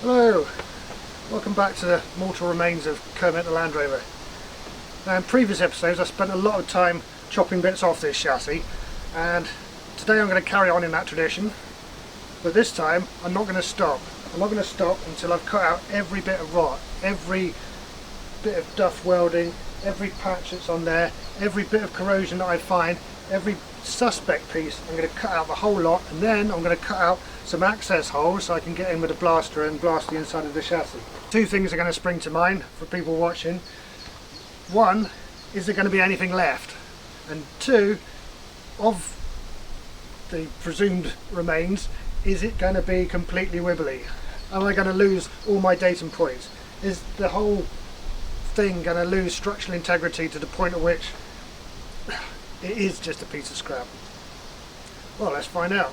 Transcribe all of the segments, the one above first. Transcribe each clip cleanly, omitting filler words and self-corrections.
Hello, welcome back to the mortal remains of Kermit the Land Rover. Now in previous episodes I spent a lot of time chopping bits off this chassis, and today I'm going to carry on in that tradition, but this time I'm not going to stop. I'm not going to stop until I've cut out every bit of rot, every bit of duff welding, every patch that's on there, every bit of corrosion that I find, every suspect piece. I'm going to cut out the whole lot, and then I'm going to cut out some access holes so I can get in with a blaster and blast the inside of the chassis. Two things are going to spring to mind for people watching. One, is there going to be anything left? And two, of the presumed remains, is it going to be completely wibbly? Am I going to lose all my datum points? Is the whole thing going to lose structural integrity to the point at which it is just a piece of scrap? Well, let's find out.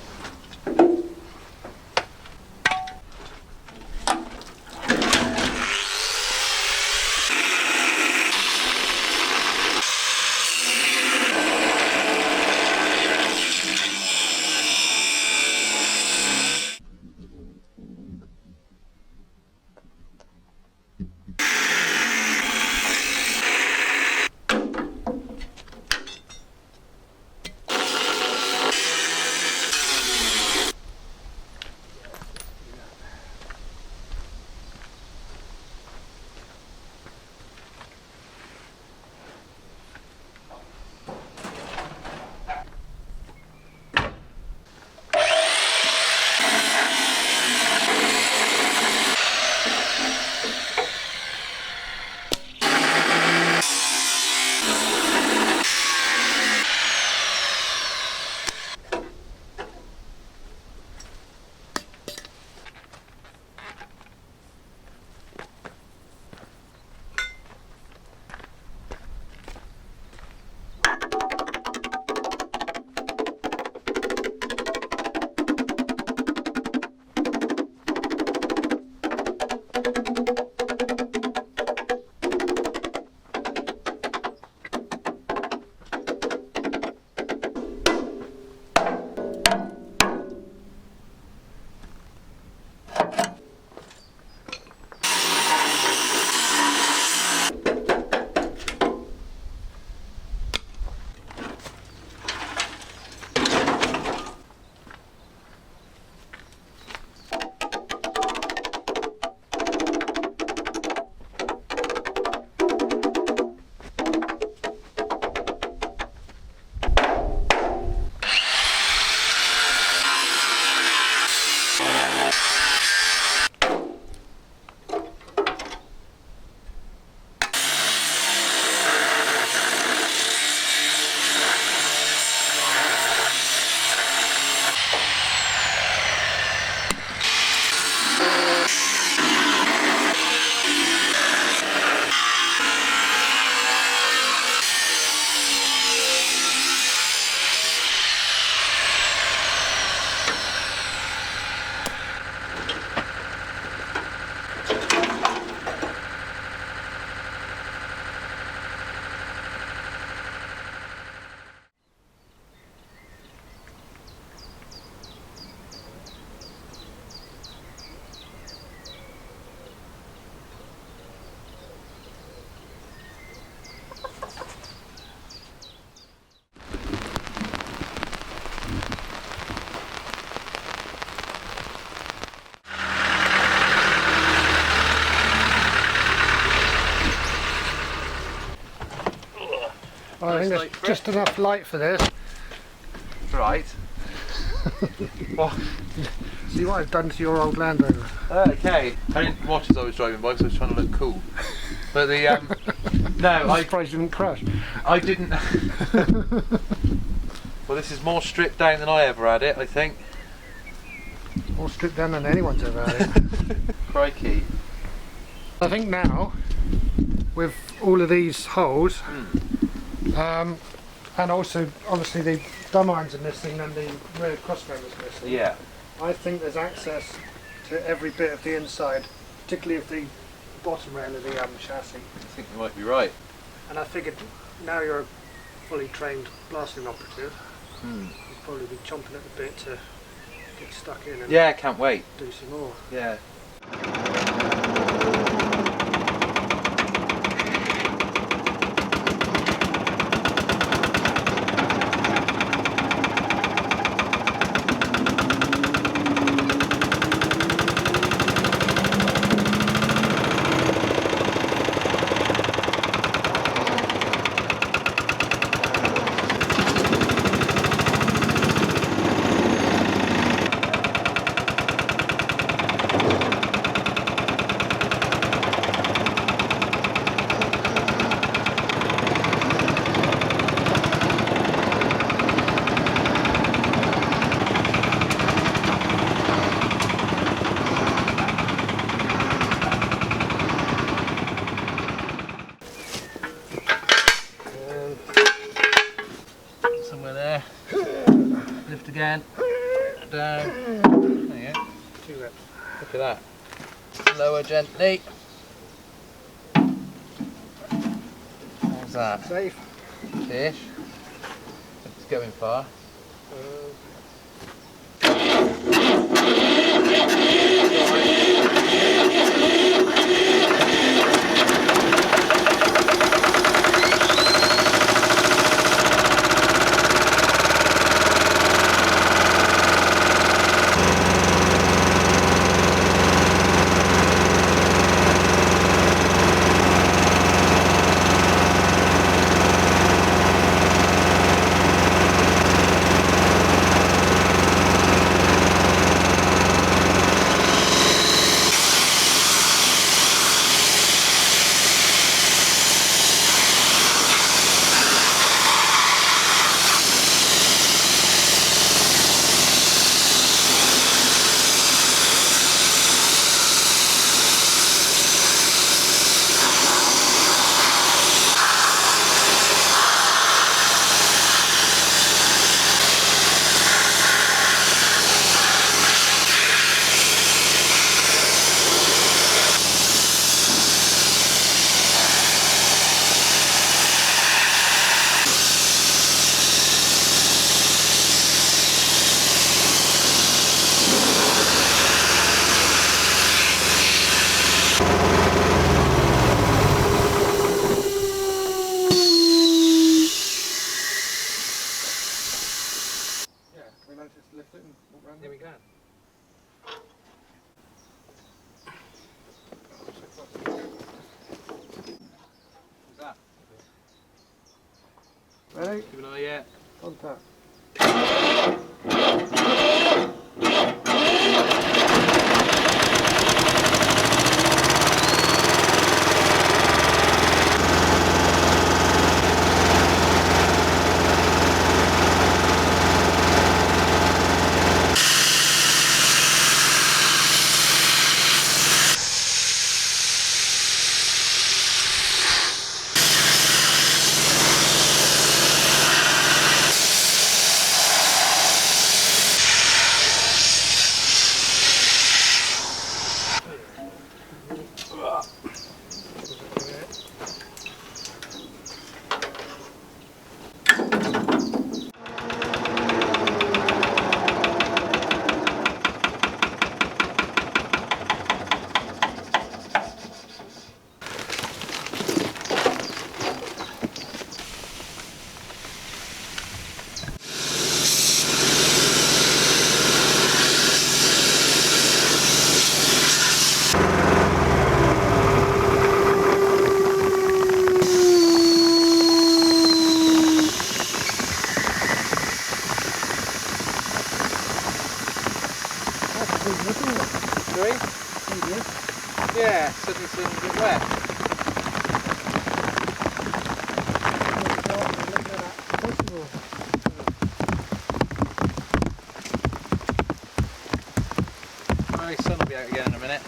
I think there's just enough light for this. Right. What? See what I've done to your old Land Rover. Okay. I didn't watch as I was driving by because I was trying to look cool. But the no, I'm surprised you didn't crash. I didn't. Well, this is more stripped down than I ever had it, I think. More stripped down than anyone's ever had it. Crikey. I think now, with all of these holes, and also obviously the dumb irons are missing and the rear crossmembers missing. Yeah. I think there's access to every bit of the inside, particularly of the bottom rail of the chassis. I think you might be right. And I figured now you're a fully trained blasting operative, you'd probably be chomping at the bit to get stuck in and yeah, can't wait. do some more. Yeah. Somewhere there. Lift again. Down. There you go. Two reps. Look at that. Lower gently. How's that? Safe. Fish. It's going far. Lift it and walk around. Yeah, we can. What's that? Ready? Keep an eye yet. Contact. Sorry? Yeah, suddenly seems a bit wet. My sun will be out again in a minute.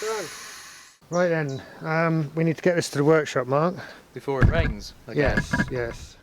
Done. Right then, we need to get this to the workshop, Mark. Before it rains again. Yes, yes.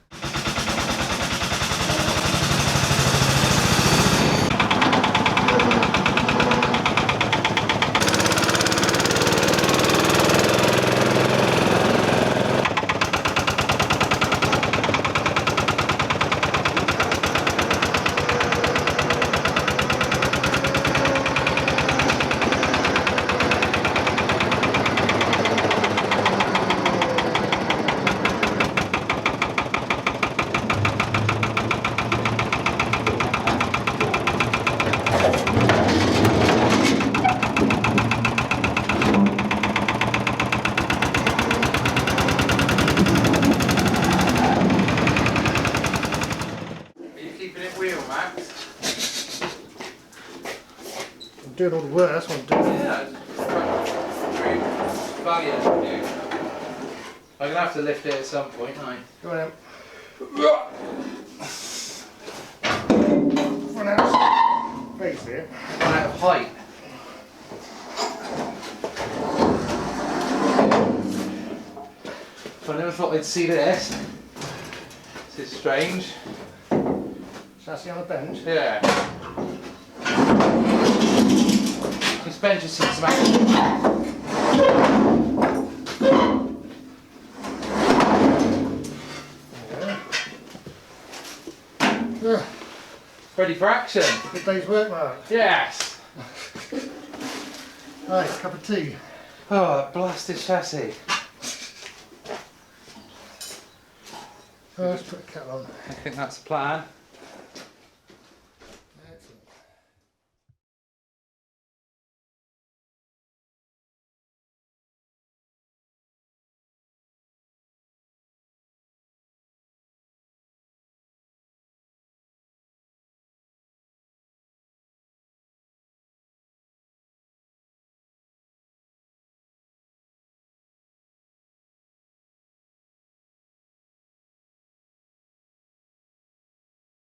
I'm doing all the work, that's what I'm doing. Yeah, very valiant of you. I'm gonna have to lift it at some point, aren't I? Go on then. Run out of space here. Run out of height. So I never thought I'd see this. This is strange. Chassis on the bench. Yeah. This bench is systematic. Ready for action. Good day's work, Mark. Yes. Right, cup of tea. Oh, that blasted chassis. Oh, let's put the kettle on. I think that's the plan.